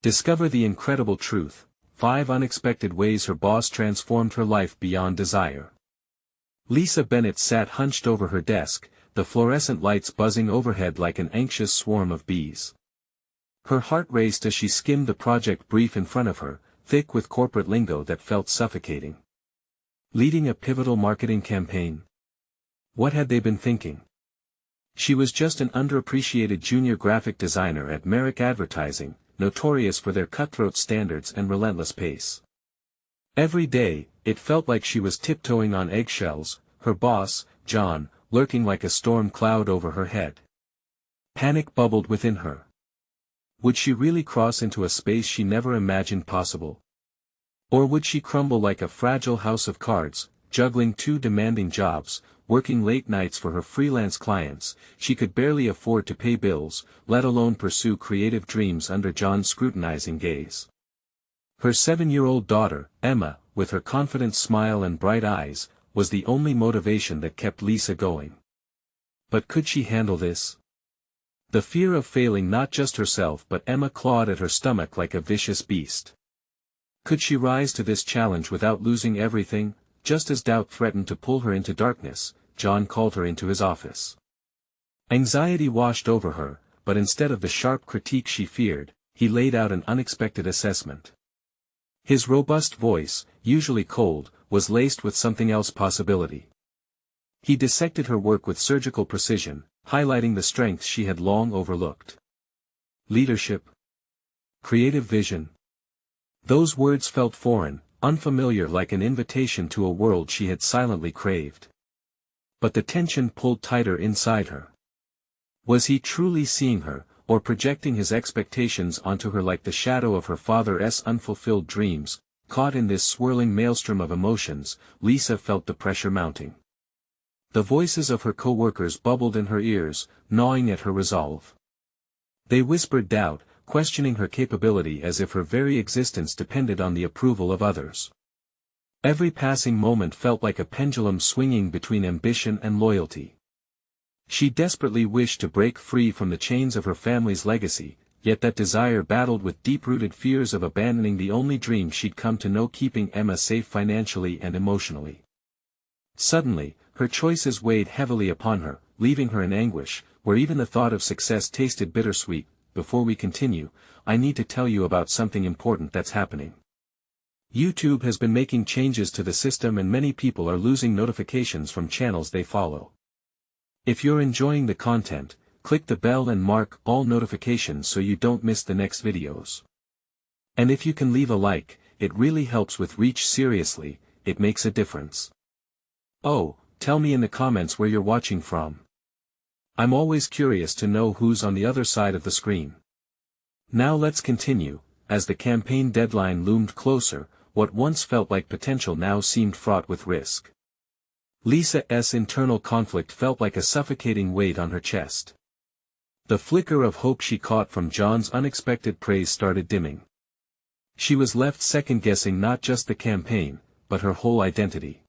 Discover the incredible truth: 5 unexpected ways her boss transformed her life beyond desire. Lisa Bennett sat hunched over her desk, the fluorescent lights buzzing overhead like an anxious swarm of bees. Her heart raced as she skimmed the project brief in front of her, thick with corporate lingo that felt suffocating. Leading a pivotal marketing campaign? What had they been thinking? She was just an underappreciated junior graphic designer at Merrick Advertising, notorious for their cutthroat standards and relentless pace. Every day, it felt like she was tiptoeing on eggshells, her boss, John, lurking like a storm cloud over her head. Panic bubbled within her. Would she really cross into a space she never imagined possible? Or would she crumble like a fragile house of cards, juggling 2 demanding jobs, working late nights for her freelance clients? She could barely afford to pay bills, let alone pursue creative dreams under John's scrutinizing gaze. Her 7-year-old daughter, Emma, with her confident smile and bright eyes, was the only motivation that kept Lisa going. But could she handle this? The fear of failing not just herself but Emma clawed at her stomach like a vicious beast. Could she rise to this challenge without losing everything? Just as doubt threatened to pull her into darkness, John called her into his office. Anxiety washed over her, but instead of the sharp critique she feared, he laid out an unexpected assessment. His robust voice, usually cold, was laced with something else: possibility. He dissected her work with surgical precision, highlighting the strengths she had long overlooked. Leadership. Creative vision. Those words felt foreign, unfamiliar, like an invitation to a world she had silently craved. But the tension pulled tighter inside her. Was he truly seeing her, or projecting his expectations onto her like the shadow of her father's unfulfilled dreams? Caught in this swirling maelstrom of emotions, Lisa felt the pressure mounting. The voices of her co-workers bubbled in her ears, gnawing at her resolve. They whispered doubt, questioning her capability as if her very existence depended on the approval of others. Every passing moment felt like a pendulum swinging between ambition and loyalty. She desperately wished to break free from the chains of her family's legacy, yet that desire battled with deep-rooted fears of abandoning the only dream she'd come to know: keeping Emma safe financially and emotionally. Suddenly, her choices weighed heavily upon her, leaving her in anguish, where even the thought of success tasted bittersweet. Before we continue, I need to tell you about something important that's happening. YouTube has been making changes to the system and many people are losing notifications from channels they follow. If you're enjoying the content, click the bell and mark all notifications so you don't miss the next videos. And if you can leave a like, it really helps with reach. Seriously, it makes a difference. Oh, tell me in the comments where you're watching from. I'm always curious to know who's on the other side of the screen. Now let's continue. As the campaign deadline loomed closer, what once felt like potential now seemed fraught with risk. Lisa's internal conflict felt like a suffocating weight on her chest. The flicker of hope she caught from John's unexpected praise started dimming. She was left second-guessing not just the campaign, but her whole identity.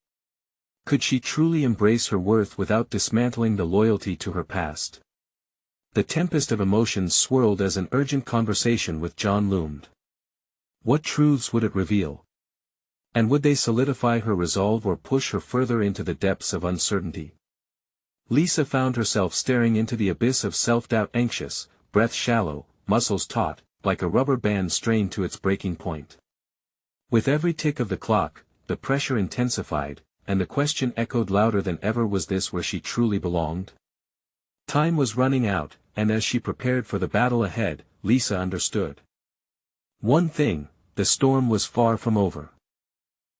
Could she truly embrace her worth without dismantling the loyalty to her past? The tempest of emotions swirled as an urgent conversation with John loomed. What truths would it reveal? And would they solidify her resolve or push her further into the depths of uncertainty? Lisa found herself staring into the abyss of self-doubt, anxious, breath shallow, muscles taut, like a rubber band strained to its breaking point. With every tick of the clock, the pressure intensified, and the question echoed louder than ever: was this where she truly belonged? Time was running out, and as she prepared for the battle ahead, Lisa understood one thing: the storm was far from over.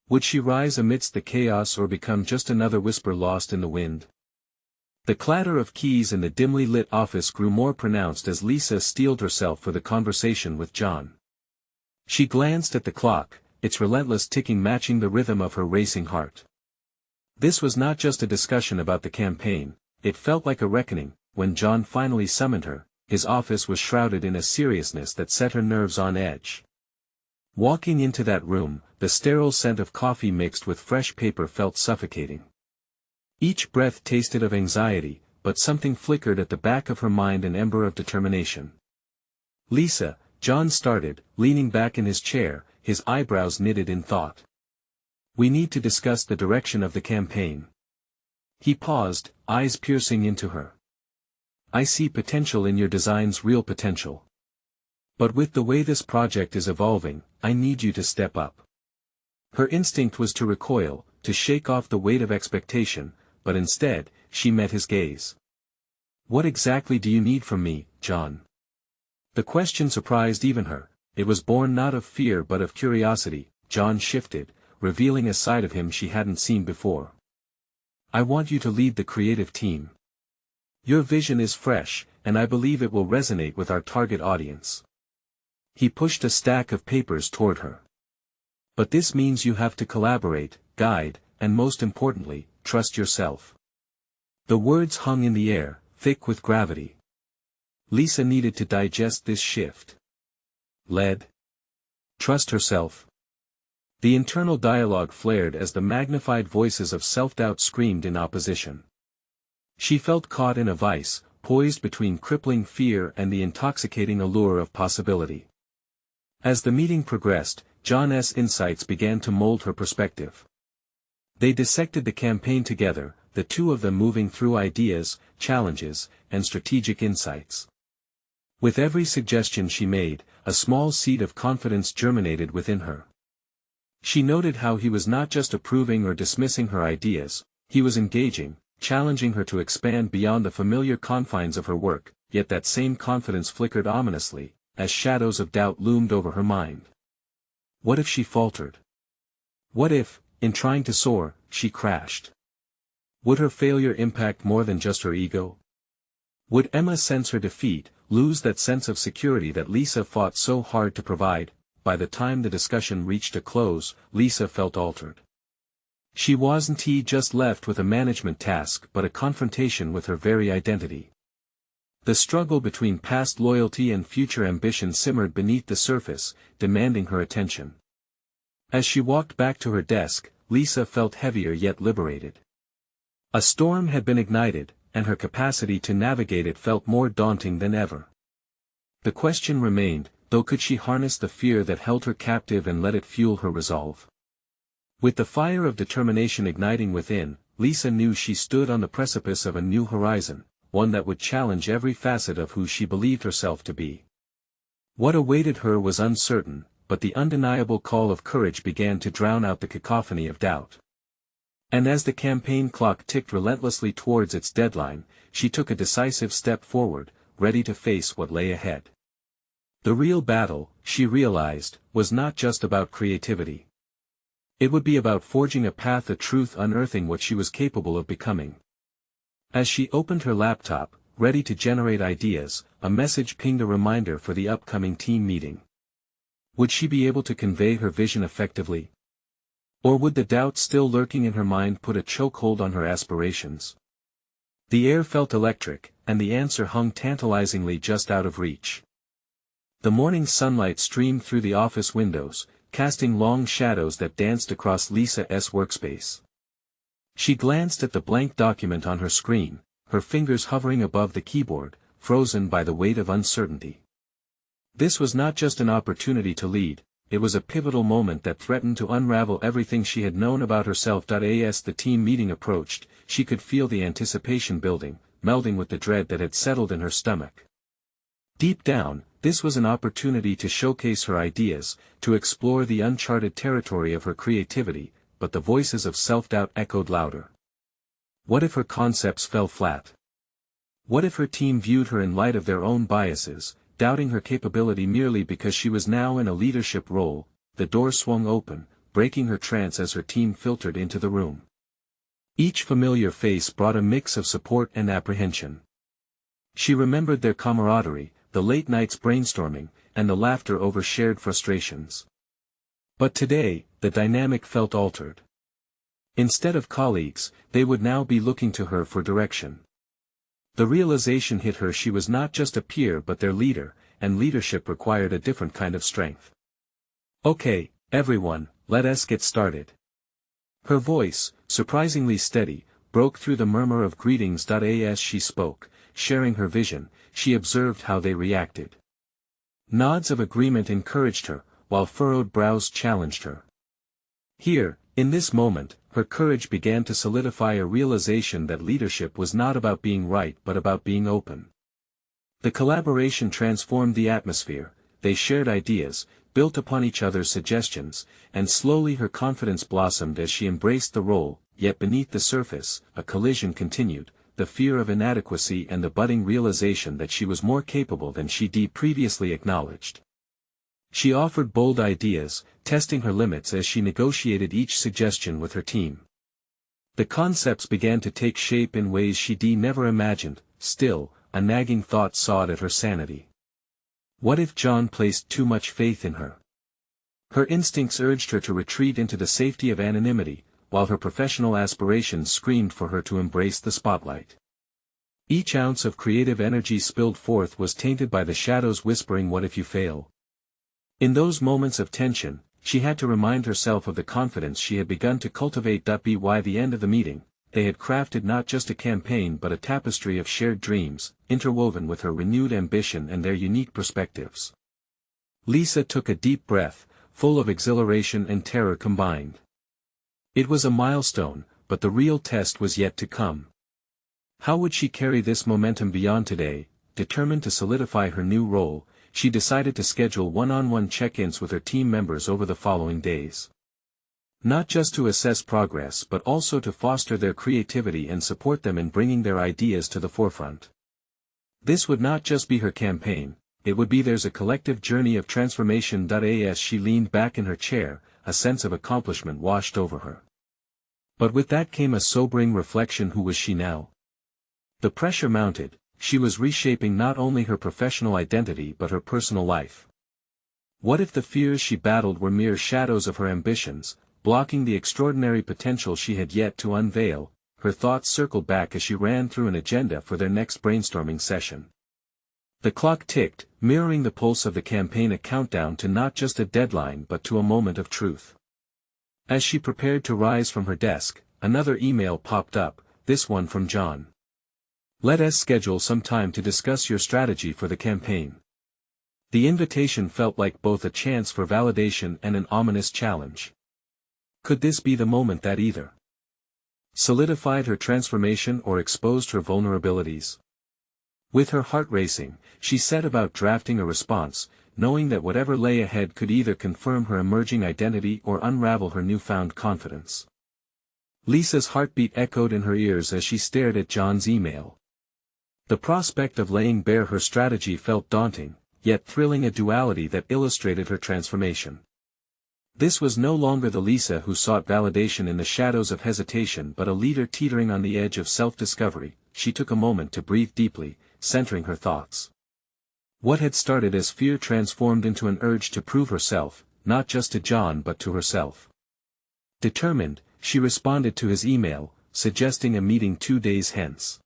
Would she rise amidst the chaos or become just another whisper lost in the wind? The clatter of keys in the dimly lit office grew more pronounced as Lisa steeled herself for the conversation with John. She glanced at the clock, its relentless ticking matching the rhythm of her racing heart. This was not just a discussion about the campaign, it felt like a reckoning. When John finally summoned her, his office was shrouded in a seriousness that set her nerves on edge. Walking into that room, the sterile scent of coffee mixed with fresh paper felt suffocating. Each breath tasted of anxiety, but something flickered at the back of her mind, an ember of determination. "Lisa, John started, leaning back in his chair, his eyebrows knitted in thought. We need to discuss the direction of the campaign. He paused, eyes piercing into her. I see potential in your designs, real potential. But with the way this project is evolving, I need you to step up. Her instinct was to recoil, to shake off the weight of expectation, but instead, she met his gaze. What exactly do you need from me, John? The question surprised even her. It was born not of fear but of curiosity. John shifted, revealing a side of him she hadn't seen before. I want you to lead the creative team. Your vision is fresh, and I believe it will resonate with our target audience. He pushed a stack of papers toward her. But this means you have to collaborate, guide, and most importantly, trust yourself. The words hung in the air, thick with gravity. Lisa needed to digest this shift. Trust herself. The internal dialogue flared as the magnified voices of self-doubt screamed in opposition. She felt caught in a vice, poised between crippling fear and the intoxicating allure of possibility. As the meeting progressed, John's insights began to mold her perspective. They dissected the campaign together, the two of them moving through ideas, challenges, and strategic insights. With every suggestion she made, a small seed of confidence germinated within her. She noted how he was not just approving or dismissing her ideas, he was engaging, challenging her to expand beyond the familiar confines of her work, yet that same confidence flickered ominously, as shadows of doubt loomed over her mind. What if she faltered? What if, in trying to soar, she crashed? Would her failure impact more than just her ego? Would Emma sense her defeat, lose that sense of security that Lisa fought so hard to provide? By the time the discussion reached a close, Lisa felt altered. She wasn't just left with a management task but a confrontation with her very identity. The struggle between past loyalty and future ambition simmered beneath the surface, demanding her attention. As she walked back to her desk, Lisa felt heavier yet liberated. A storm had been ignited, and her capacity to navigate it felt more daunting than ever. The question remained, though, could she harness the fear that held her captive and let it fuel her resolve? With the fire of determination igniting within, Lisa knew she stood on the precipice of a new horizon, one that would challenge every facet of who she believed herself to be. What awaited her was uncertain, but the undeniable call of courage began to drown out the cacophony of doubt. And as the campaign clock ticked relentlessly towards its deadline, she took a decisive step forward, ready to face what lay ahead. The real battle, she realized, was not just about creativity. It would be about forging a path of truth, unearthing what she was capable of becoming. As she opened her laptop, ready to generate ideas, a message pinged, a reminder for the upcoming team meeting. Would she be able to convey her vision effectively? Or would the doubt still lurking in her mind put a chokehold on her aspirations? The air felt electric, and the answer hung tantalizingly just out of reach. The morning sunlight streamed through the office windows, casting long shadows that danced across Lisa's workspace. She glanced at the blank document on her screen, her fingers hovering above the keyboard, frozen by the weight of uncertainty. This was not just an opportunity to lead, it was a pivotal moment that threatened to unravel everything she had known about herself. As the team meeting approached, she could feel the anticipation building, melding with the dread that had settled in her stomach. Deep down, this was an opportunity to showcase her ideas, to explore the uncharted territory of her creativity, but the voices of self-doubt echoed louder. What if her concepts fell flat? What if her team viewed her in light of their own biases, doubting her capability merely because she was now in a leadership role? The door swung open, breaking her trance as her team filtered into the room. Each familiar face brought a mix of support and apprehension. She remembered their camaraderie, the late nights brainstorming, and the laughter over shared frustrations. But today, the dynamic felt altered. Instead of colleagues, they would now be looking to her for direction. The realization hit her: she was not just a peer but their leader, and leadership required a different kind of strength. Okay, everyone, let us get started. Her voice, surprisingly steady, broke through the murmur of greetings. As she spoke, sharing her vision, she observed how they reacted. Nods of agreement encouraged her, while furrowed brows challenged her. Here, in this moment, her courage began to solidify a realization that leadership was not about being right but about being open. The collaboration transformed the atmosphere, they shared ideas, built upon each other's suggestions, and slowly her confidence blossomed as she embraced the role, yet beneath the surface, a collision continued, the fear of inadequacy and the budding realization that she was more capable than she'd previously acknowledged. She offered bold ideas, testing her limits as she negotiated each suggestion with her team. The concepts began to take shape in ways she'd never imagined. Still, a nagging thought sawed at her sanity. What if John placed too much faith in her? Her instincts urged her to retreat into the safety of anonymity, while her professional aspirations screamed for her to embrace the spotlight. Each ounce of creative energy spilled forth was tainted by the shadows whispering, "What if you fail?" In those moments of tension, she had to remind herself of the confidence she had begun to cultivate. By the end of the meeting, they had crafted not just a campaign but a tapestry of shared dreams, interwoven with her renewed ambition and their unique perspectives. Lisa took a deep breath, full of exhilaration and terror combined. It was a milestone, but the real test was yet to come. How would she carry this momentum beyond today? Determined to solidify her new role, she decided to schedule one-on-one check-ins with her team members over the following days. Not just to assess progress but also to foster their creativity and support them in bringing their ideas to the forefront. This would not just be her campaign, it would be theirs, a collective journey of transformation. As she leaned back in her chair, a sense of accomplishment washed over her. But with that came a sobering reflection: who was she now? The pressure mounted. She was reshaping not only her professional identity but her personal life. What if the fears she battled were mere shadows of her ambitions, blocking the extraordinary potential she had yet to unveil? Her thoughts circled back as she ran through an agenda for their next brainstorming session. The clock ticked, mirroring the pulse of the campaign, a countdown to not just a deadline but to a moment of truth. As she prepared to rise from her desk, another email popped up, this one from John. "Let us schedule some time to discuss your strategy for the campaign." The invitation felt like both a chance for validation and an ominous challenge. Could this be the moment that either solidified her transformation or exposed her vulnerabilities? With her heart racing, she set about drafting a response, knowing that whatever lay ahead could either confirm her emerging identity or unravel her newfound confidence. Lisa's heartbeat echoed in her ears as she stared at John's email. The prospect of laying bare her strategy felt daunting, yet thrilling, a duality that illustrated her transformation. This was no longer the Lisa who sought validation in the shadows of hesitation but a leader teetering on the edge of self-discovery. She took a moment to breathe deeply, centering her thoughts. What had started as fear transformed into an urge to prove herself, not just to John but to herself. Determined, she responded to his email, suggesting a meeting 2 days hence.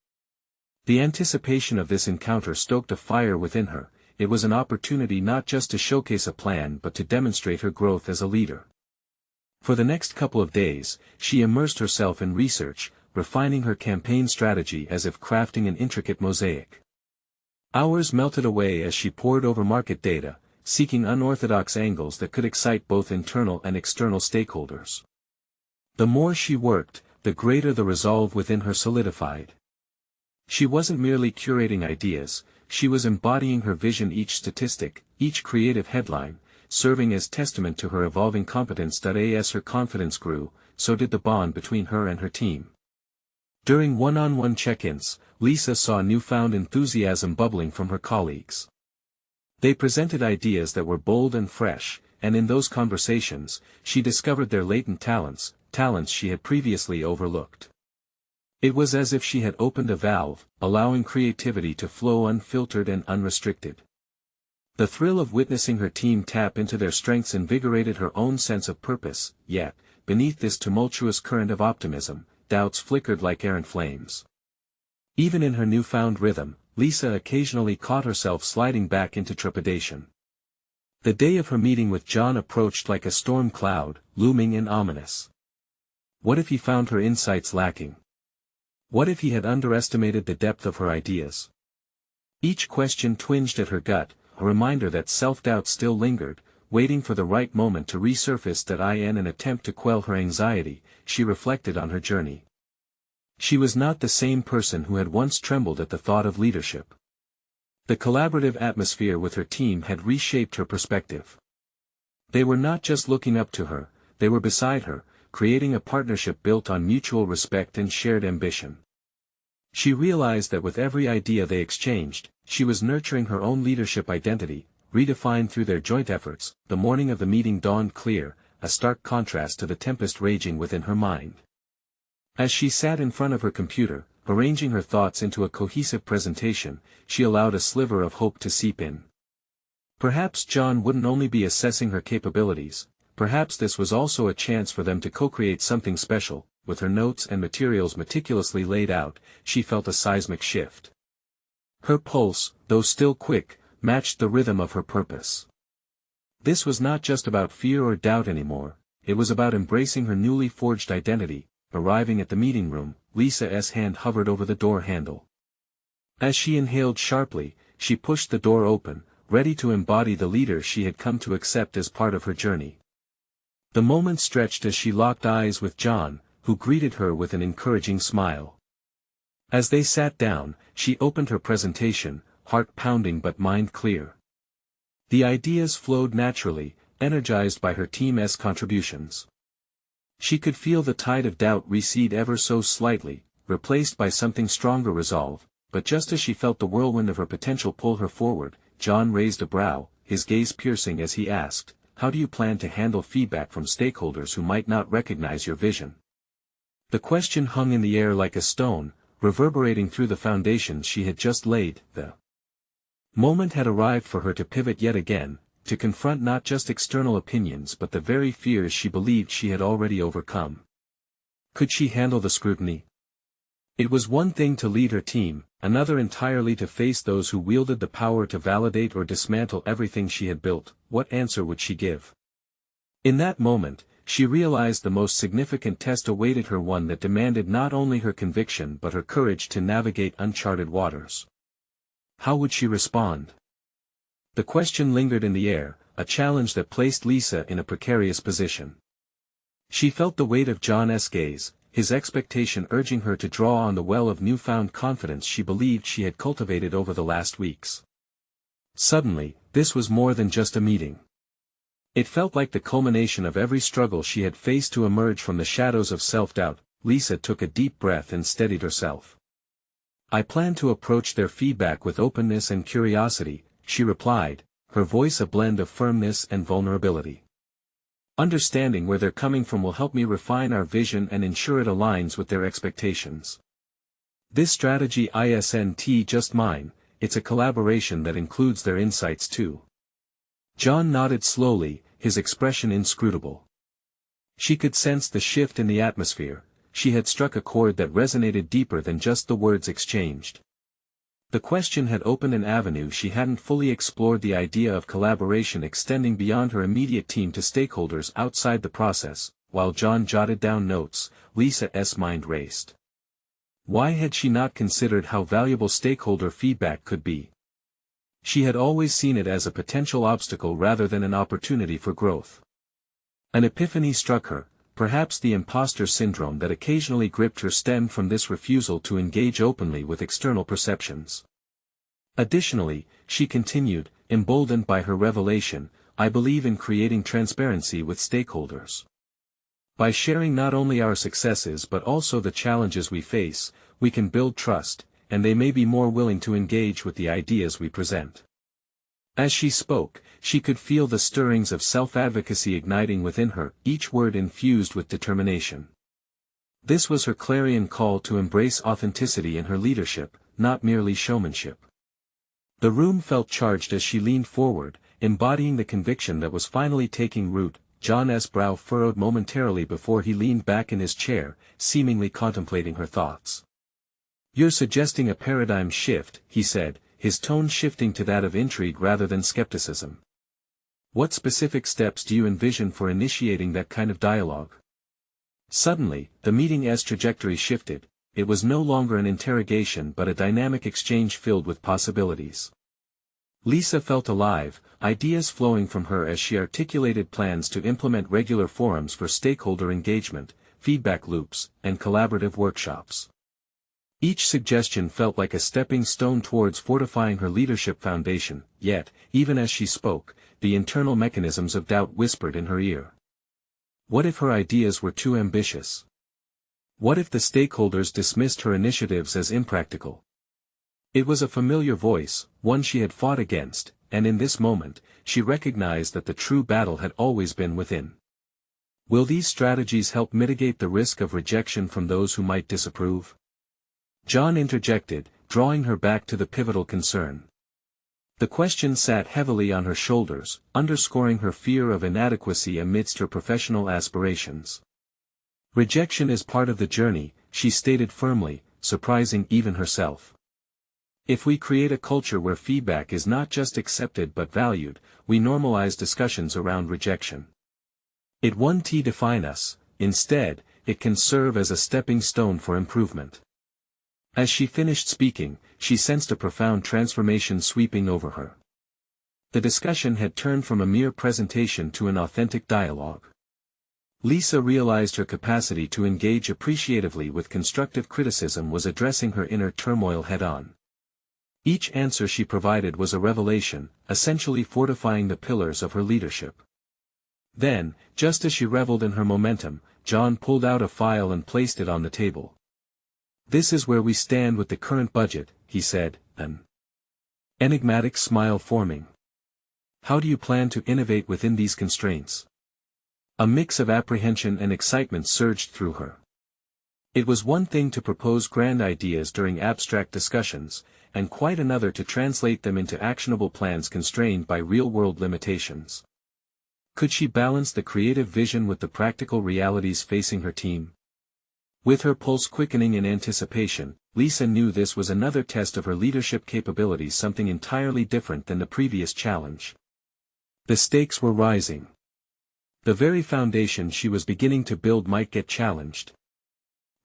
The anticipation of this encounter stoked a fire within her. It was an opportunity not just to showcase a plan but to demonstrate her growth as a leader. For the next couple of days, she immersed herself in research, refining her campaign strategy as if crafting an intricate mosaic. Hours melted away as she pored over market data, seeking unorthodox angles that could excite both internal and external stakeholders. The more she worked, the greater the resolve within her solidified. She wasn't merely curating ideas, she was embodying her vision, each statistic, each creative headline, serving as testament to her evolving competence. As her confidence grew, so did the bond between her and her team. During one-on-one check-ins, Lisa saw newfound enthusiasm bubbling from her colleagues. They presented ideas that were bold and fresh, and in those conversations, she discovered their latent talents she had previously overlooked. It was as if she had opened a valve, allowing creativity to flow unfiltered and unrestricted. The thrill of witnessing her team tap into their strengths invigorated her own sense of purpose, yet, beneath this tumultuous current of optimism, doubts flickered like errant flames. Even in her newfound rhythm, Lisa occasionally caught herself sliding back into trepidation. The day of her meeting with John approached like a storm cloud, looming and ominous. What if he found her insights lacking? What if he had underestimated the depth of her ideas? Each question twinged at her gut, a reminder that self-doubt still lingered, waiting for the right moment to resurface. That in an attempt to quell her anxiety, she reflected on her journey. She was not the same person who had once trembled at the thought of leadership. The collaborative atmosphere with her team had reshaped her perspective. They were not just looking up to her, they were beside her, creating a partnership built on mutual respect and shared ambition. She realized that with every idea they exchanged, she was nurturing her own leadership identity, redefined through their joint efforts. The morning of the meeting dawned clear, a stark contrast to the tempest raging within her mind. As she sat in front of her computer, arranging her thoughts into a cohesive presentation, she allowed a sliver of hope to seep in. Perhaps John wouldn't only be assessing her capabilities, perhaps this was also a chance for them to co-create something special. With her notes and materials meticulously laid out, she felt a seismic shift. Her pulse, though still quick, matched the rhythm of her purpose. This was not just about fear or doubt anymore, it was about embracing her newly forged identity. Arriving at the meeting room, Lisa's hand hovered over the door handle. As she inhaled sharply, she pushed the door open, ready to embody the leader she had come to accept as part of her journey. The moment stretched as she locked eyes with John, who greeted her with an encouraging smile. As they sat down, she opened her presentation, heart pounding but mind clear. The ideas flowed naturally, energized by her team's contributions. She could feel the tide of doubt recede ever so slightly, replaced by something stronger resolve, but just as she felt the whirlwind of her potential pull her forward, John raised a brow, his gaze piercing as he asked, "How do you plan to handle feedback from stakeholders who might not recognize your vision?" The question hung in the air like a stone, reverberating through the foundations she had just laid. The moment had arrived for her to pivot yet again, to confront not just external opinions but the very fears she believed she had already overcome. Could she handle the scrutiny? It was one thing to lead her team, another entirely to face those who wielded the power to validate or dismantle everything she had built. What answer would she give? In that moment, she realized the most significant test awaited her, one that demanded not only her conviction but her courage to navigate uncharted waters. How would she respond? The question lingered in the air, a challenge that placed Lisa in a precarious position. She felt the weight of John's gaze, his expectation urging her to draw on the well of newfound confidence she believed she had cultivated over the last weeks. Suddenly, this was more than just a meeting. It felt like the culmination of every struggle she had faced to emerge from the shadows of self-doubt. Lisa took a deep breath and steadied herself. "I plan to approach their feedback with openness and curiosity," she replied, her voice a blend of firmness and vulnerability. "Understanding where they're coming from will help me refine our vision and ensure it aligns with their expectations. This strategy isn't just mine, it's a collaboration that includes their insights too." John nodded slowly, his expression inscrutable. She could sense the shift in the atmosphere. She had struck a chord that resonated deeper than just the words exchanged. The question had opened an avenue she hadn't fully explored, the idea of collaboration extending beyond her immediate team to stakeholders outside the process. While John jotted down notes, Lisa's mind raced. Why had she not considered how valuable stakeholder feedback could be? She had always seen it as a potential obstacle rather than an opportunity for growth. An epiphany struck her. Perhaps the imposter syndrome that occasionally gripped her stemmed from this refusal to engage openly with external perceptions. Additionally, she continued, emboldened by her revelation, "I believe in creating transparency with stakeholders. By sharing not only our successes but also the challenges we face, we can build trust, and they may be more willing to engage with the ideas we present." As she spoke, she could feel the stirrings of self-advocacy igniting within her, each word infused with determination. This was her clarion call to embrace authenticity in her leadership, not merely showmanship. The room felt charged as she leaned forward, embodying the conviction that was finally taking root. John's brow furrowed momentarily before he leaned back in his chair, seemingly contemplating her thoughts. "You're suggesting a paradigm shift," he said, his tone shifting to that of intrigue rather than skepticism. "What specific steps do you envision for initiating that kind of dialogue?" Suddenly, the meeting's trajectory shifted. It was no longer an interrogation but a dynamic exchange filled with possibilities. Lisa felt alive, ideas flowing from her as she articulated plans to implement regular forums for stakeholder engagement, feedback loops, and collaborative workshops. Each suggestion felt like a stepping stone towards fortifying her leadership foundation, yet, even as she spoke, the internal mechanisms of doubt whispered in her ear. What if her ideas were too ambitious? What if the stakeholders dismissed her initiatives as impractical? It was a familiar voice, one she had fought against, and in this moment, she recognized that the true battle had always been within. Will these strategies help mitigate the risk of rejection from those who might disapprove? John interjected, drawing her back to the pivotal concern. The question sat heavily on her shoulders, underscoring her fear of inadequacy amidst her professional aspirations. Rejection is part of the journey, she stated firmly, surprising even herself. If we create a culture where feedback is not just accepted but valued, we normalize discussions around rejection. It won't define us, instead, it can serve as a stepping stone for improvement. As she finished speaking, she sensed a profound transformation sweeping over her. The discussion had turned from a mere presentation to an authentic dialogue. Lisa realized her capacity to engage appreciatively with constructive criticism was addressing her inner turmoil head-on. Each answer she provided was a revelation, essentially fortifying the pillars of her leadership. Then, just as she reveled in her momentum, John pulled out a file and placed it on the table. "This is where we stand with the current budget," he said, an enigmatic smile forming. "How do you plan to innovate within these constraints?" A mix of apprehension and excitement surged through her. It was one thing to propose grand ideas during abstract discussions, and quite another to translate them into actionable plans constrained by real-world limitations. Could she balance the creative vision with the practical realities facing her team? With her pulse quickening in anticipation, Lisa knew this was another test of her leadership capabilities, something entirely different than the previous challenge. The stakes were rising. The very foundation she was beginning to build might get challenged.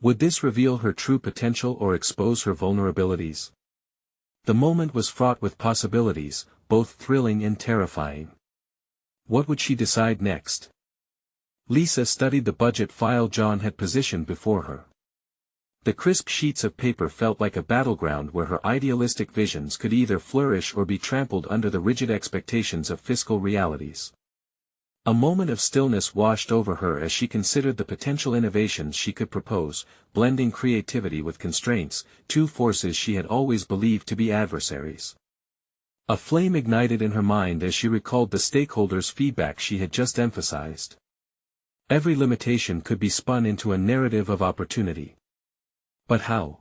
Would this reveal her true potential or expose her vulnerabilities? The moment was fraught with possibilities, both thrilling and terrifying. What would she decide next? Lisa studied the budget file John had positioned before her. The crisp sheets of paper felt like a battleground where her idealistic visions could either flourish or be trampled under the rigid expectations of fiscal realities. A moment of stillness washed over her as she considered the potential innovations she could propose, blending creativity with constraints, two forces she had always believed to be adversaries. A flame ignited in her mind as she recalled the stakeholders' feedback she had just emphasized. Every limitation could be spun into a narrative of opportunity. But how?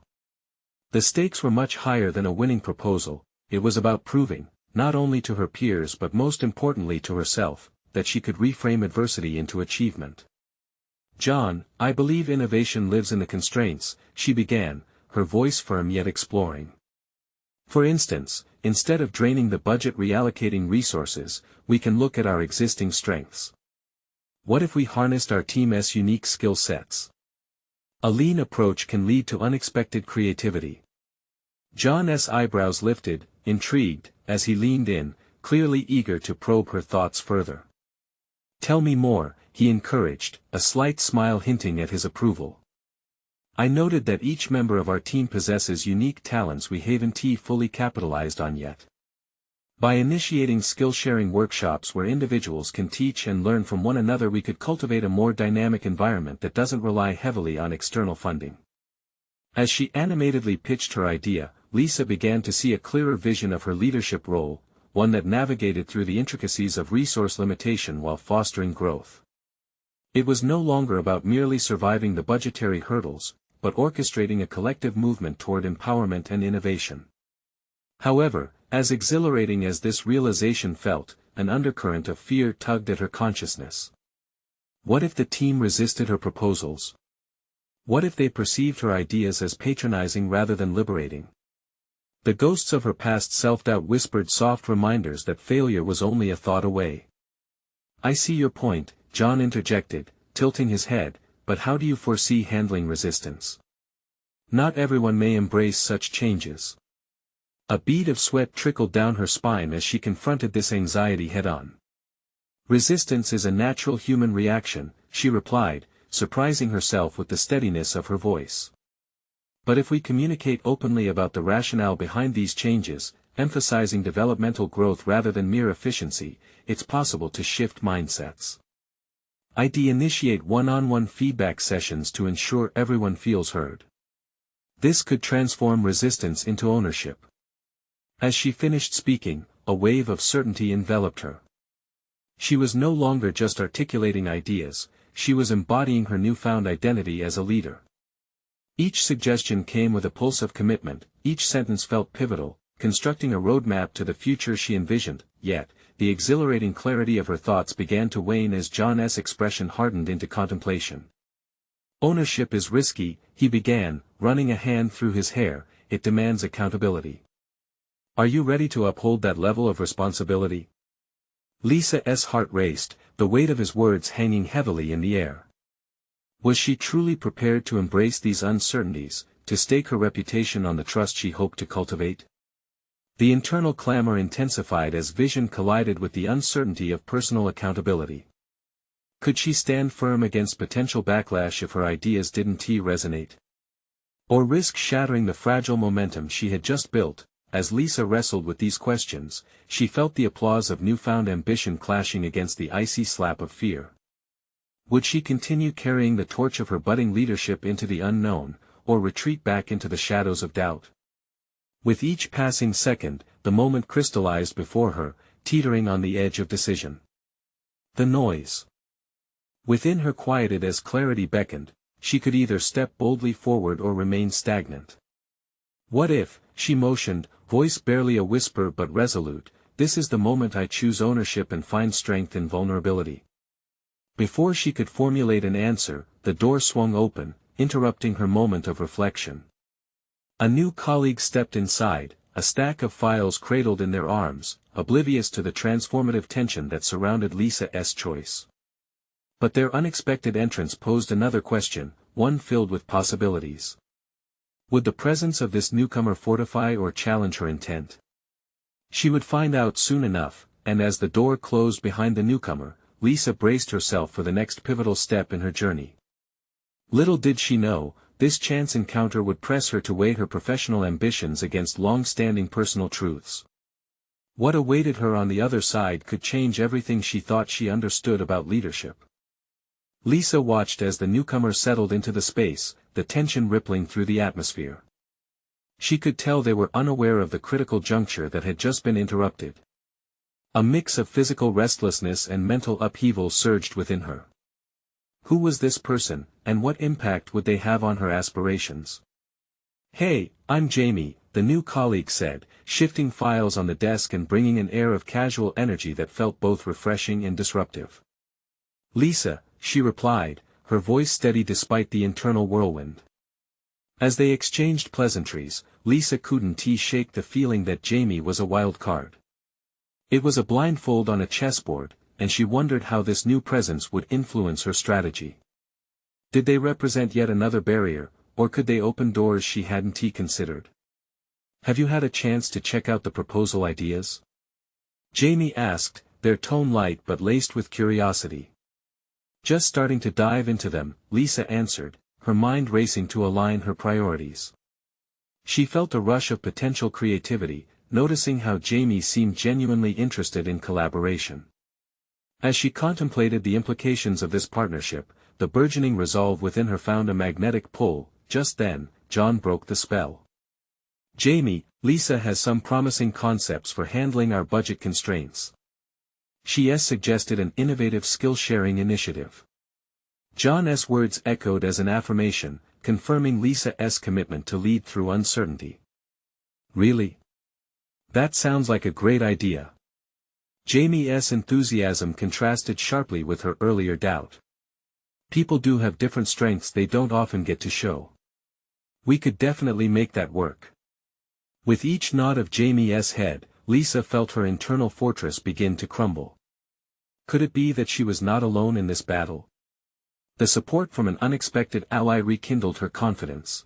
The stakes were much higher than a winning proposal. It was about proving, not only to her peers but most importantly to herself, that she could reframe adversity into achievement. "John, I believe innovation lives in the constraints," she began, her voice firm yet exploring. "For instance, instead of draining the budget reallocating resources, we can look at our existing strengths. What if we harnessed our team's unique skill sets? A lean approach can lead to unexpected creativity." John's eyebrows lifted, intrigued, as he leaned in, clearly eager to probe her thoughts further. "Tell me more," he encouraged, a slight smile hinting at his approval. "I noted that each member of our team possesses unique talents we haven't fully capitalized on yet. By initiating skill-sharing workshops where individuals can teach and learn from one another, we could cultivate a more dynamic environment that doesn't rely heavily on external funding." As she animatedly pitched her idea, Lisa began to see a clearer vision of her leadership role, one that navigated through the intricacies of resource limitation while fostering growth. It was no longer about merely surviving the budgetary hurdles, but orchestrating a collective movement toward empowerment and innovation. However, as exhilarating as this realization felt, an undercurrent of fear tugged at her consciousness. What if the team resisted her proposals? What if they perceived her ideas as patronizing rather than liberating? The ghosts of her past self-doubt whispered soft reminders that failure was only a thought away. "I see your point," John interjected, tilting his head, "but how do you foresee handling resistance? Not everyone may embrace such changes." A bead of sweat trickled down her spine as she confronted this anxiety head-on. Resistance is a natural human reaction, she replied, surprising herself with the steadiness of her voice. But if we communicate openly about the rationale behind these changes, emphasizing developmental growth rather than mere efficiency, it's possible to shift mindsets. I'd initiate one-on-one feedback sessions to ensure everyone feels heard. This could transform resistance into ownership. As she finished speaking, a wave of certainty enveloped her. She was no longer just articulating ideas, she was embodying her newfound identity as a leader. Each suggestion came with a pulse of commitment, each sentence felt pivotal, constructing a roadmap to the future she envisioned, yet, the exhilarating clarity of her thoughts began to wane as John's expression hardened into contemplation. Ownership is risky, he began, running a hand through his hair, it demands accountability. Are you ready to uphold that level of responsibility? Lisa's heart raced, the weight of his words hanging heavily in the air. Was she truly prepared to embrace these uncertainties, to stake her reputation on the trust she hoped to cultivate? The internal clamor intensified as vision collided with the uncertainty of personal accountability. Could she stand firm against potential backlash if her ideas didn't resonate? Or risk shattering the fragile momentum she had just built? As Lisa wrestled with these questions, she felt the applause of newfound ambition clashing against the icy slap of fear. Would she continue carrying the torch of her budding leadership into the unknown, or retreat back into the shadows of doubt? With each passing second, the moment crystallized before her, teetering on the edge of decision. The noise within her quieted as clarity beckoned. She could either step boldly forward or remain stagnant. What if, she motioned, voice barely a whisper but resolute, this is the moment I choose ownership and find strength in vulnerability. Before she could formulate an answer, the door swung open, interrupting her moment of reflection. A new colleague stepped inside, a stack of files cradled in their arms, oblivious to the transformative tension that surrounded Lisa's choice. But their unexpected entrance posed another question, one filled with possibilities. Would the presence of this newcomer fortify or challenge her intent? She would find out soon enough, and as the door closed behind the newcomer, Lisa braced herself for the next pivotal step in her journey. Little did she know, this chance encounter would press her to weigh her professional ambitions against long-standing personal truths. What awaited her on the other side could change everything she thought she understood about leadership. Lisa watched as the newcomer settled into the space, the tension rippling through the atmosphere. She could tell they were unaware of the critical juncture that had just been interrupted. A mix of physical restlessness and mental upheaval surged within her. Who was this person, and what impact would they have on her aspirations? Hey, I'm Jamie, the new colleague said, shifting files on the desk and bringing an air of casual energy that felt both refreshing and disruptive. Lisa, she replied, her voice steady despite the internal whirlwind. As they exchanged pleasantries, Lisa couldn't shake the feeling that Jamie was a wild card. It was a blindfold on a chessboard, and she wondered how this new presence would influence her strategy. Did they represent yet another barrier, or could they open doors she hadn't considered? Have you had a chance to check out the proposal ideas? Jamie asked, their tone light but laced with curiosity. Just starting to dive into them, Lisa answered, her mind racing to align her priorities. She felt a rush of potential creativity, noticing how Jamie seemed genuinely interested in collaboration. As she contemplated the implications of this partnership, the burgeoning resolve within her found a magnetic pull. Just then, John broke the spell. Jamie, Lisa has some promising concepts for handling our budget constraints. She suggested an innovative skill-sharing initiative. John's words echoed as an affirmation, confirming Lisa's commitment to lead through uncertainty. Really? That sounds like a great idea. Jamie's enthusiasm contrasted sharply with her earlier doubt. People do have different strengths they don't often get to show. We could definitely make that work. With each nod of Jamie's head, Lisa felt her internal fortress begin to crumble. Could it be that she was not alone in this battle? The support from an unexpected ally rekindled her confidence.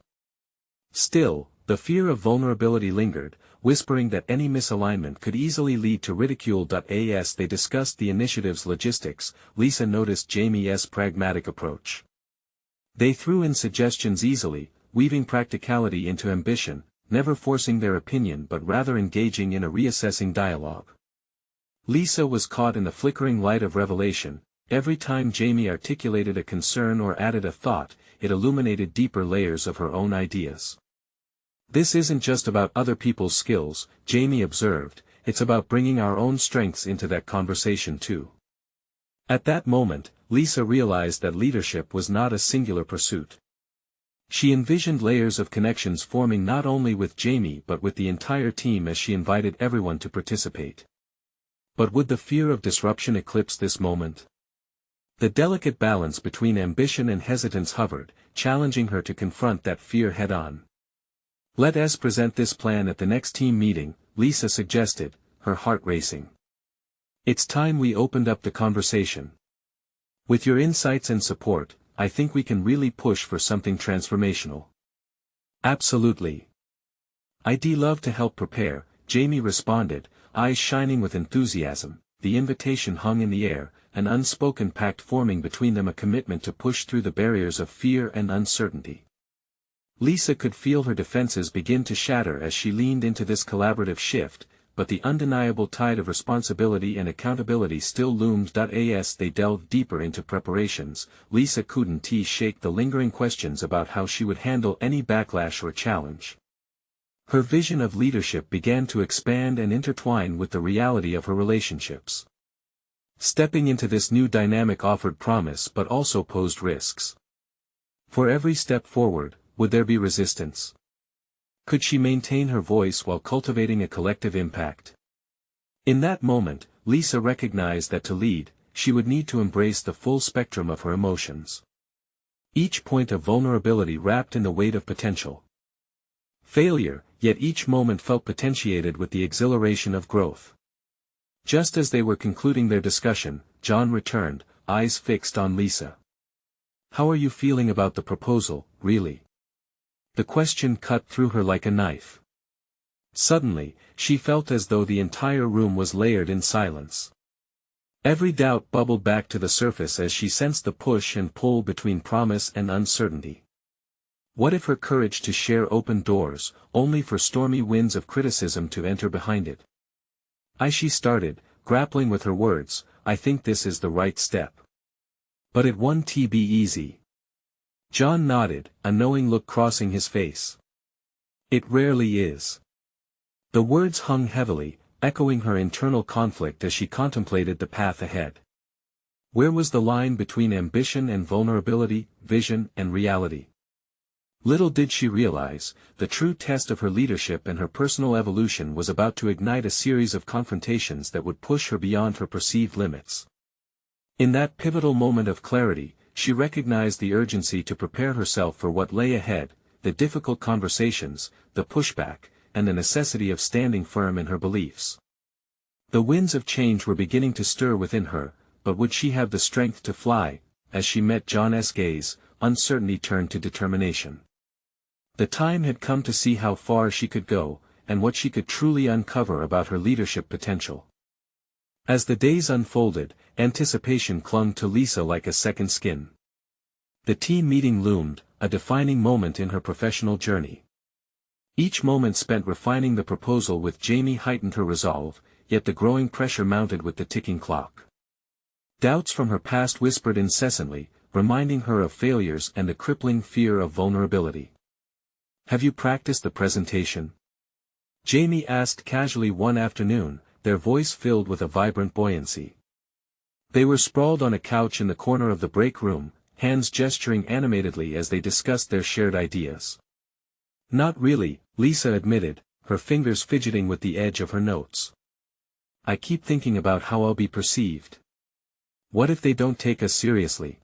Still, the fear of vulnerability lingered, whispering that any misalignment could easily lead to ridicule. As they discussed the initiative's logistics, Lisa noticed Jamie's pragmatic approach. They threw in suggestions easily, weaving practicality into ambition, never forcing their opinion but rather engaging in a reassessing dialogue. Lisa was caught in the flickering light of revelation. Every time Jamie articulated a concern or added a thought, it illuminated deeper layers of her own ideas. This isn't just about other people's skills, Jamie observed, it's about bringing our own strengths into that conversation too. At that moment, Lisa realized that leadership was not a singular pursuit. She envisioned layers of connections forming not only with Jamie but with the entire team as she invited everyone to participate. But would the fear of disruption eclipse this moment? The delicate balance between ambition and hesitance hovered, challenging her to confront that fear head-on. "Let us present this plan at the next team meeting," Lisa suggested, her heart racing. "It's time we opened up the conversation. With your insights and support, I think we can really push for something transformational." "Absolutely. I'd love to help prepare," Jamie responded, eyes shining with enthusiasm. The invitation hung in the air, an unspoken pact forming between them, a commitment to push through the barriers of fear and uncertainty. Lisa could feel her defenses begin to shatter as she leaned into this collaborative shift, but the undeniable tide of responsibility and accountability still loomed. As they delved deeper into preparations, Lisa couldn't shake the lingering questions about how she would handle any backlash or challenge. Her vision of leadership began to expand and intertwine with the reality of her relationships. Stepping into this new dynamic offered promise but also posed risks. For every step forward, would there be resistance? Could she maintain her voice while cultivating a collective impact? In that moment, Lisa recognized that to lead, she would need to embrace the full spectrum of her emotions. Each point of vulnerability wrapped in the weight of potential. Failure, yet each moment felt potentiated with the exhilaration of growth. Just as they were concluding their discussion, John returned, eyes fixed on Lisa. "How are you feeling about the proposal, really?" The question cut through her like a knife. Suddenly, she felt as though the entire room was layered in silence. Every doubt bubbled back to the surface as she sensed the push and pull between promise and uncertainty. What if her courage to share opened doors, only for stormy winds of criticism to enter behind it? She started, grappling with her words, "I think this is the right step. But it won't be easy." John nodded, a knowing look crossing his face. "It rarely is." The words hung heavily, echoing her internal conflict as she contemplated the path ahead. Where was the line between ambition and vulnerability, vision and reality? Little did she realize, the true test of her leadership and her personal evolution was about to ignite a series of confrontations that would push her beyond her perceived limits. In that pivotal moment of clarity, she recognized the urgency to prepare herself for what lay ahead, the difficult conversations, the pushback, and the necessity of standing firm in her beliefs. The winds of change were beginning to stir within her, but would she have the strength to fly? As she met John's gaze, uncertainty turned to determination. The time had come to see how far she could go, and what she could truly uncover about her leadership potential. As the days unfolded, anticipation clung to Lisa like a second skin. The team meeting loomed, a defining moment in her professional journey. Each moment spent refining the proposal with Jamie heightened her resolve, yet the growing pressure mounted with the ticking clock. Doubts from her past whispered incessantly, reminding her of failures and the crippling fear of vulnerability. "Have you practiced the presentation?" Jamie asked casually one afternoon, their voice filled with a vibrant buoyancy. They were sprawled on a couch in the corner of the break room, hands gesturing animatedly as they discussed their shared ideas. "Not really," Lisa admitted, her fingers fidgeting with the edge of her notes. "I keep thinking about how I'll be perceived. What if they don't take us seriously?"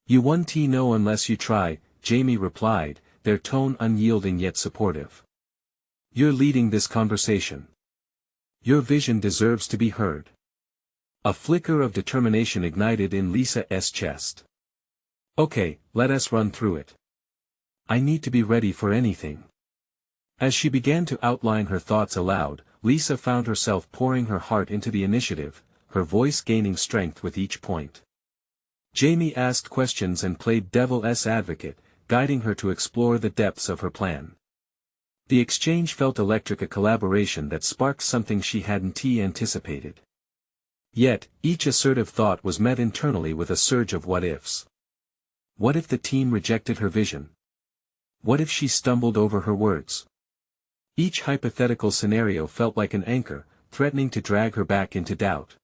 "You won't know unless you try," Jamie replied, their tone unyielding yet supportive. "You're leading this conversation. Your vision deserves to be heard." A flicker of determination ignited in Lisa's chest. "Okay, let us run through it. I need to be ready for anything." As she began to outline her thoughts aloud, Lisa found herself pouring her heart into the initiative, her voice gaining strength with each point. Jamie asked questions and played devil's advocate, guiding her to explore the depths of her plan. The exchange felt electric, a collaboration that sparked something she hadn't anticipated. Yet, each assertive thought was met internally with a surge of what-ifs. What if the team rejected her vision? What if she stumbled over her words? Each hypothetical scenario felt like an anchor, threatening to drag her back into doubt.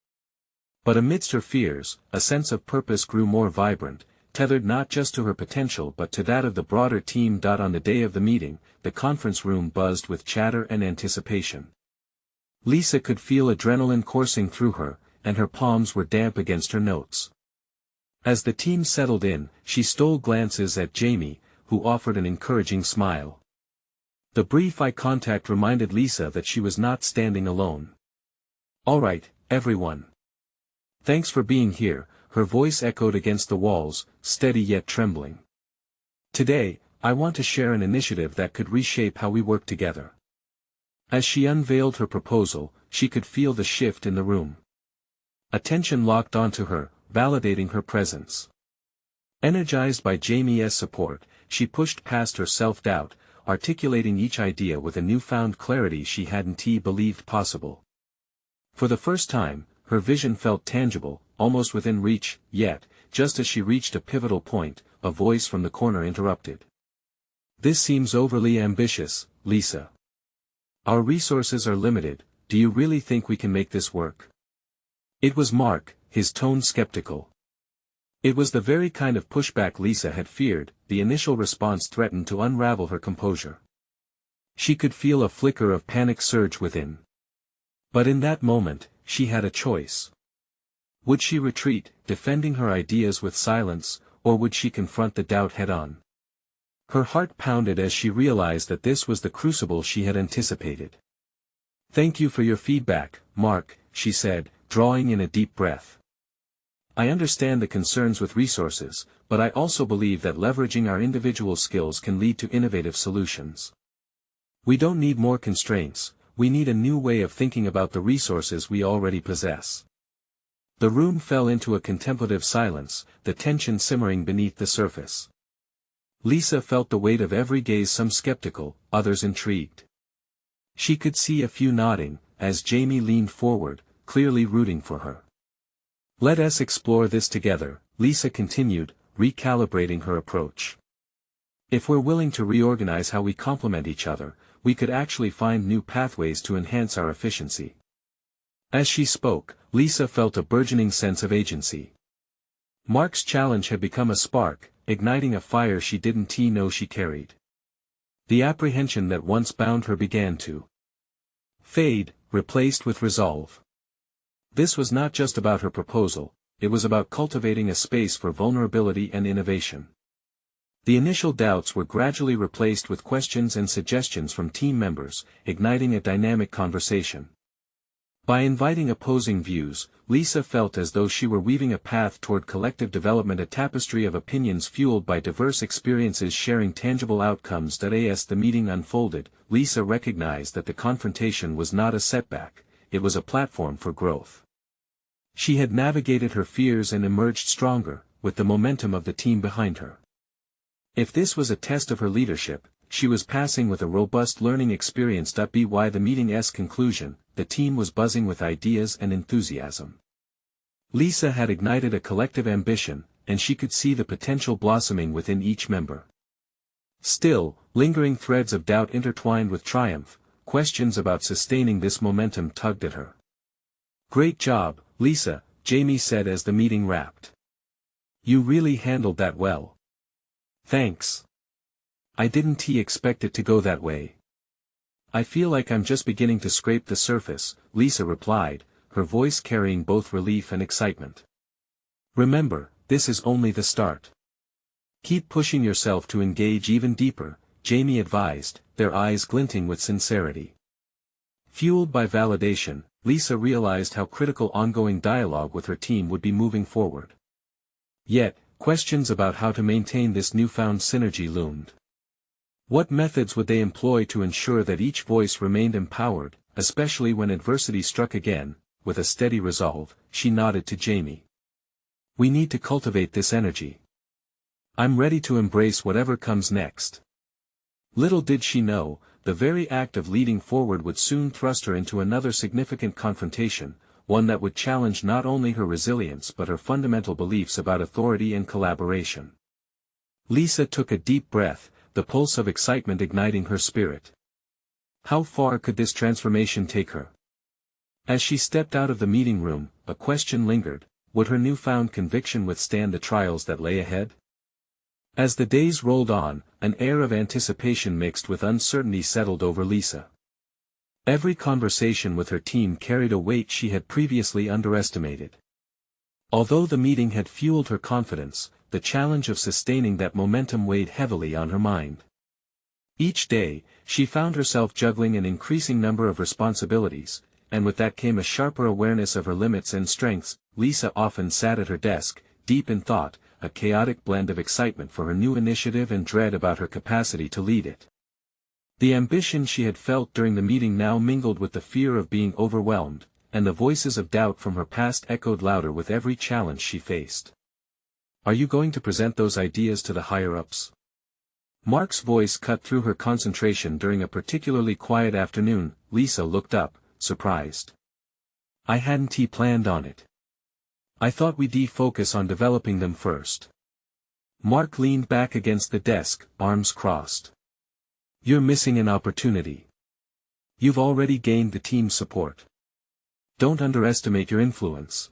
But amidst her fears, a sense of purpose grew more vibrant, tethered not just to her potential but to that of the broader team. On the day of the meeting, the conference room buzzed with chatter and anticipation. Lisa could feel adrenaline coursing through her, and her palms were damp against her notes. As the team settled in, she stole glances at Jamie, who offered an encouraging smile. The brief eye contact reminded Lisa that she was not standing alone. "All right, everyone. Thanks for being here," her voice echoed against the walls, steady yet trembling. "Today, I want to share an initiative that could reshape how we work together." As she unveiled her proposal, she could feel the shift in the room. Attention locked onto her, validating her presence. Energized by Jamie's support, she pushed past her self-doubt, articulating each idea with a newfound clarity she hadn't believed possible. For the first time, her vision felt tangible, almost within reach, yet, just as she reached a pivotal point, a voice from the corner interrupted. "This seems overly ambitious, Lisa. Our resources are limited. Do you really think we can make this work?" It was Mark, his tone skeptical. It was the very kind of pushback Lisa had feared. The initial response threatened to unravel her composure. She could feel a flicker of panic surge within. But in that moment, she had a choice. Would she retreat, defending her ideas with silence, or would she confront the doubt head-on? Her heart pounded as she realized that this was the crucible she had anticipated. "Thank you for your feedback, Mark," she said, drawing in a deep breath. "I understand the concerns with resources, but I also believe that leveraging our individual skills can lead to innovative solutions. We don't need more constraints, we need a new way of thinking about the resources we already possess." The room fell into a contemplative silence, the tension simmering beneath the surface. Lisa felt the weight of every gaze, some skeptical, others intrigued. She could see a few nodding, as Jamie leaned forward, clearly rooting for her. "Let us explore this together," Lisa continued, recalibrating her approach. "If we're willing to reorganize how we complement each other, we could actually find new pathways to enhance our efficiency." As she spoke, Lisa felt a burgeoning sense of agency. Mark's challenge had become a spark, igniting a fire she didn't know she carried. The apprehension that once bound her began to fade, replaced with resolve. This was not just about her proposal, it was about cultivating a space for vulnerability and innovation. The initial doubts were gradually replaced with questions and suggestions from team members, igniting a dynamic conversation. By inviting opposing views, Lisa felt as though she were weaving a path toward collective development, a tapestry of opinions fueled by diverse experiences sharing tangible outcomes. As the meeting unfolded, Lisa recognized that the confrontation was not a setback, it was a platform for growth. She had navigated her fears and emerged stronger, with the momentum of the team behind her. If this was a test of her leadership, she was passing with a robust learning experience. By the meeting's conclusion, the team was buzzing with ideas and enthusiasm. Lisa had ignited a collective ambition, and she could see the potential blossoming within each member. Still, lingering threads of doubt intertwined with triumph, questions about sustaining this momentum tugged at her. "Great job, Lisa," Jamie said as the meeting wrapped. "You really handled that well." "Thanks. I didn't expect it to go that way." "I feel like I'm just beginning to scrape the surface," Lisa replied, her voice carrying both relief and excitement. "Remember, this is only the start. Keep pushing yourself to engage even deeper," Jamie advised, their eyes glinting with sincerity. Fueled by validation, Lisa realized how critical ongoing dialogue with her team would be moving forward. Yet, questions about how to maintain this newfound synergy loomed. What methods would they employ to ensure that each voice remained empowered, especially when adversity struck again? With a steady resolve, she nodded to Jamie. We need to cultivate this energy. I'm ready to embrace whatever comes next. Little did she know, the very act of leading forward would soon thrust her into another significant confrontation, one that would challenge not only her resilience but her fundamental beliefs about authority and collaboration. Lisa took a deep breath, the pulse of excitement igniting her spirit. How far could this transformation take her? As she stepped out of the meeting room, a question lingered: would her newfound conviction withstand the trials that lay ahead? As the days rolled on, an air of anticipation mixed with uncertainty settled over Lisa. Every conversation with her team carried a weight she had previously underestimated. Although the meeting had fueled her confidence, the challenge of sustaining that momentum weighed heavily on her mind. Each day, she found herself juggling an increasing number of responsibilities, and with that came a sharper awareness of her limits and strengths. Lisa often sat at her desk, deep in thought, a chaotic blend of excitement for her new initiative and dread about her capacity to lead it. The ambition she had felt during the meeting now mingled with the fear of being overwhelmed, and the voices of doubt from her past echoed louder with every challenge she faced. Are you going to present those ideas to the higher-ups? Mark's voice cut through her concentration during a particularly quiet afternoon. Lisa looked up, surprised. I hadn't planned on it. I thought we'd focus on developing them first. Mark leaned back against the desk, arms crossed. You're missing an opportunity. You've already gained the team's support. Don't underestimate your influence.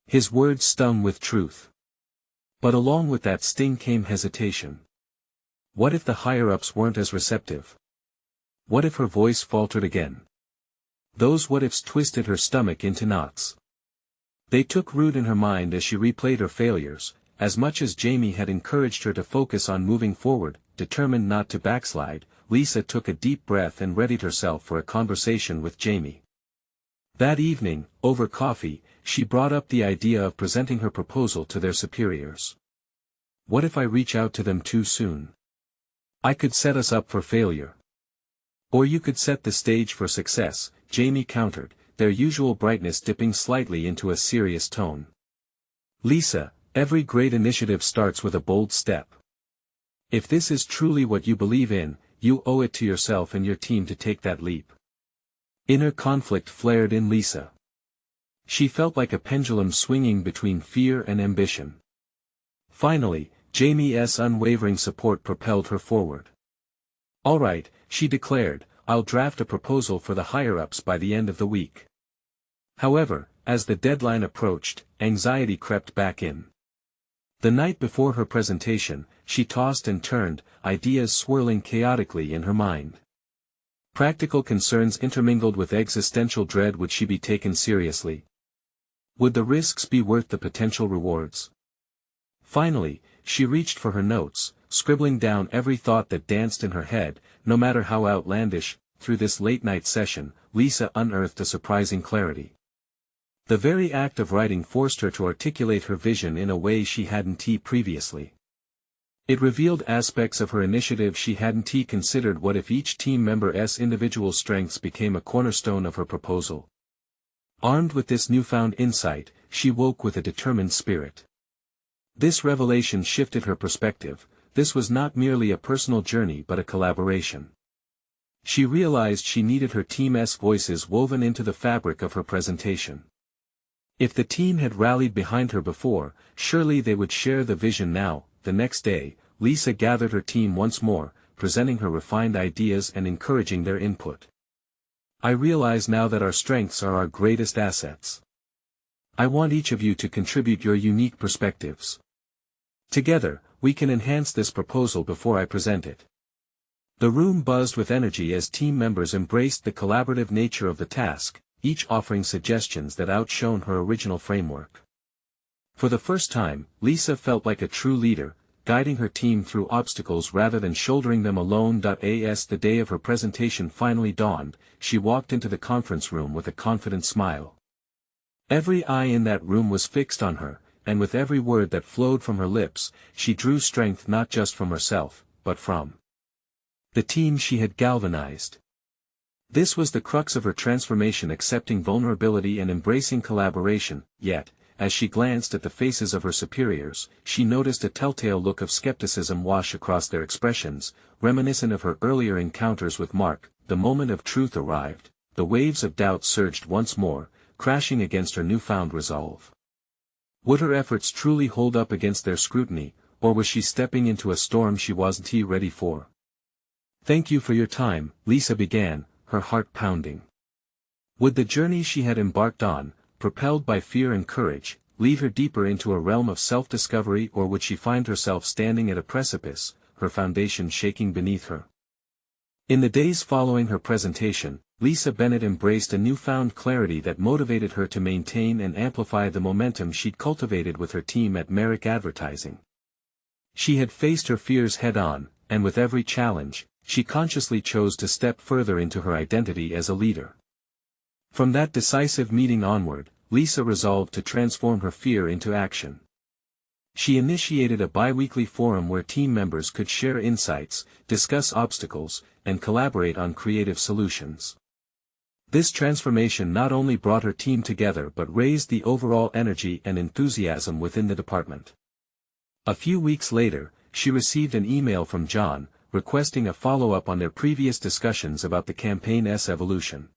His words stung with truth. But along with that sting came hesitation. What if the higher-ups weren't as receptive? What if her voice faltered again? Those what-ifs twisted her stomach into knots. They took root in her mind as she replayed her failures, as much as Jamie had encouraged her to focus on moving forward. Determined not to backslide, Lisa took a deep breath and readied herself for a conversation with Jamie. That evening, over coffee, she brought up the idea of presenting her proposal to their superiors. What if I reach out to them too soon? I could set us up for failure. Or you could set the stage for success, Jamie countered, their usual brightness dipping slightly into a serious tone. Lisa, every great initiative starts with a bold step. If this is truly what you believe in, you owe it to yourself and your team to take that leap. Inner conflict flared in Lisa. She felt like a pendulum swinging between fear and ambition. Finally, Jamie's unwavering support propelled her forward. All right, she declared, I'll draft a proposal for the higher-ups by the end of the week. However, as the deadline approached, anxiety crept back in. The night before her presentation, she tossed and turned, ideas swirling chaotically in her mind. Practical concerns intermingled with existential dread. Would she be taken seriously? Would the risks be worth the potential rewards? Finally, she reached for her notes, scribbling down every thought that danced in her head, no matter how outlandish. Through this late-night session, Lisa unearthed a surprising clarity. The very act of writing forced her to articulate her vision in a way she hadn't previously. It revealed aspects of her initiative she hadn't considered. What if each team member's individual strengths became a cornerstone of her proposal? Armed with this newfound insight, she woke with a determined spirit. This revelation shifted her perspective. This was not merely a personal journey but a collaboration. She realized she needed her team's voices woven into the fabric of her presentation. If the team had rallied behind her before, surely they would share the vision now. The next day, Lisa gathered her team once more, presenting her refined ideas and encouraging their input. I realize now that our strengths are our greatest assets. I want each of you to contribute your unique perspectives. Together, we can enhance this proposal before I present it. The room buzzed with energy as team members embraced the collaborative nature of the task, each offering suggestions that outshone her original framework. For the first time, Lisa felt like a true leader, guiding her team through obstacles rather than shouldering them alone. As the day of her presentation finally dawned, she walked into the conference room with a confident smile. Every eye in that room was fixed on her, and with every word that flowed from her lips, she drew strength not just from herself, but from The team she had galvanized. This was the crux of her transformation, accepting vulnerability and embracing collaboration, yet, as she glanced at the faces of her superiors, she noticed a telltale look of skepticism wash across their expressions, reminiscent of her earlier encounters with Mark. The moment of truth arrived, the waves of doubt surged once more, crashing against her newfound resolve. Would her efforts truly hold up against their scrutiny, or was she stepping into a storm she wasn't ready for? "Thank you for your time," Lisa began, her heart pounding. Would the journey she had embarked on, propelled by fear and courage, lead her deeper into a realm of self-discovery, or would she find herself standing at a precipice, her foundation shaking beneath her? In the days following her presentation, Lisa Bennett embraced a newfound clarity that motivated her to maintain and amplify the momentum she'd cultivated with her team at Merrick Advertising. She had faced her fears head-on, and with every challenge, she consciously chose to step further into her identity as a leader. From that decisive meeting onward, Lisa resolved to transform her fear into action. She initiated a bi-weekly forum where team members could share insights, discuss obstacles, and collaborate on creative solutions. This transformation not only brought her team together but raised the overall energy and enthusiasm within the department. A few weeks later, she received an email from John, requesting a follow-up on their previous discussions about the campaign's evolution.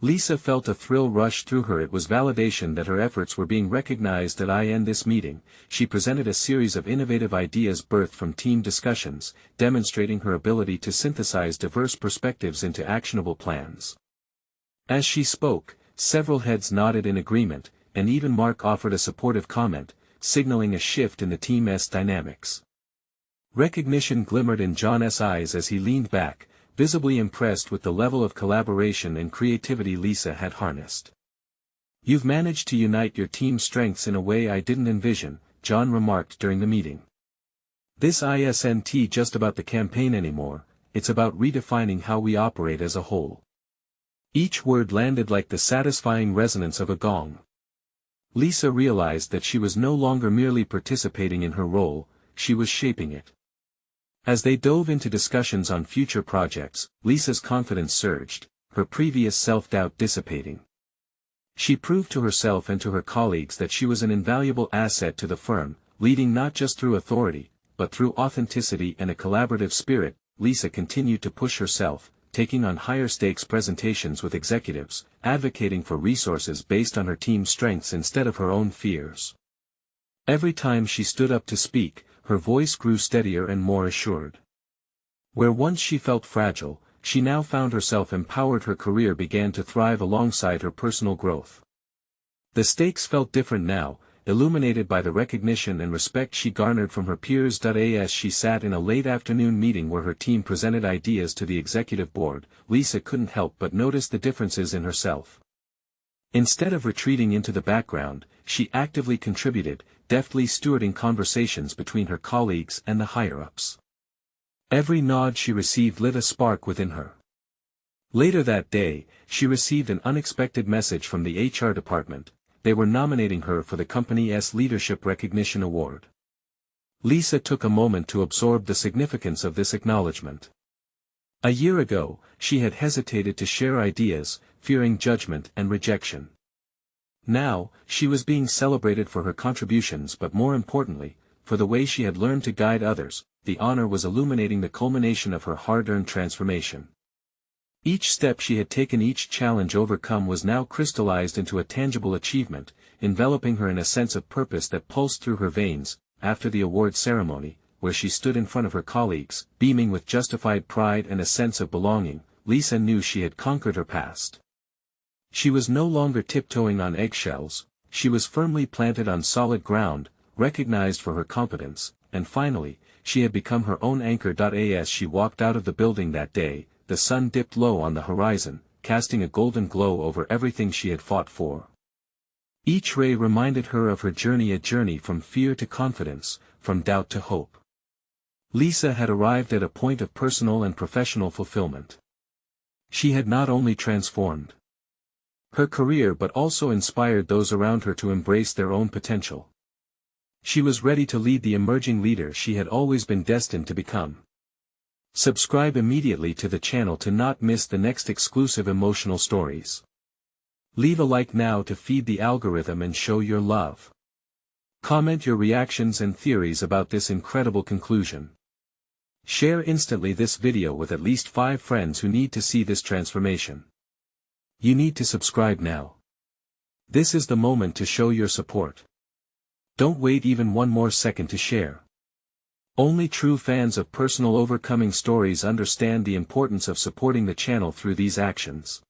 Lisa felt a thrill rush through her. It was validation that her efforts were being recognized. In this meeting, she presented a series of innovative ideas birthed from team discussions, demonstrating her ability to synthesize diverse perspectives into actionable plans. As she spoke, several heads nodded in agreement, and even Mark offered a supportive comment, signaling a shift in the team's dynamics. Recognition glimmered in John's eyes as he leaned back, visibly impressed with the level of collaboration and creativity Lisa had harnessed. "You've managed to unite your team's strengths in a way I didn't envision," John remarked during the meeting. "This isn't just about the campaign anymore, it's about redefining how we operate as a whole." Each word landed like the satisfying resonance of a gong. Lisa realized that she was no longer merely participating in her role, she was shaping it. As they dove into discussions on future projects, Lisa's confidence surged, her previous self-doubt dissipating. She proved to herself and to her colleagues that she was an invaluable asset to the firm, leading not just through authority, but through authenticity and a collaborative spirit. Lisa continued to push herself, taking on higher-stakes presentations with executives, advocating for resources based on her team's strengths instead of her own fears. Every time she stood up to speak, her voice grew steadier and more assured. Where once she felt fragile, she now found herself empowered. Her career began to thrive alongside her personal growth. The stakes felt different now, illuminated by the recognition and respect she garnered from her peers. As she sat in a late afternoon meeting where her team presented ideas to the executive board, Lisa couldn't help but notice the differences in herself. Instead of retreating into the background, she actively contributed, deftly stewarding conversations between her colleagues and the higher-ups. Every nod she received lit a spark within her. Later that day, she received an unexpected message from the HR department. They were nominating her for the company's Leadership Recognition Award. Lisa took a moment to absorb the significance of this acknowledgement. A year ago, she had hesitated to share ideas, fearing judgment and rejection. Now, she was being celebrated for her contributions, but more importantly, for the way she had learned to guide others. The honor was illuminating the culmination of her hard-earned transformation. Each step she had taken, each challenge overcome was now crystallized into a tangible achievement, enveloping her in a sense of purpose that pulsed through her veins. After the award ceremony, where she stood in front of her colleagues, beaming with justified pride and a sense of belonging, Lisa knew she had conquered her past. She was no longer tiptoeing on eggshells, she was firmly planted on solid ground, recognized for her competence, and finally, she had become her own anchor. As she walked out of the building that day, the sun dipped low on the horizon, casting a golden glow over everything she had fought for. Each ray reminded her of her journey, a journey from fear to confidence, from doubt to hope. Lisa had arrived at a point of personal and professional fulfillment. She had not only transformed her career but also inspired those around her to embrace their own potential. She was ready to lead the emerging leader she had always been destined to become. Subscribe immediately to the channel to not miss the next exclusive emotional stories. Leave a like now to feed the algorithm and show your love. Comment your reactions and theories about this incredible conclusion. Share instantly this video with at least 5 friends who need to see this transformation. You need to subscribe now. This is the moment to show your support. Don't wait even one more second to share. Only true fans of personal overcoming stories understand the importance of supporting the channel through these actions.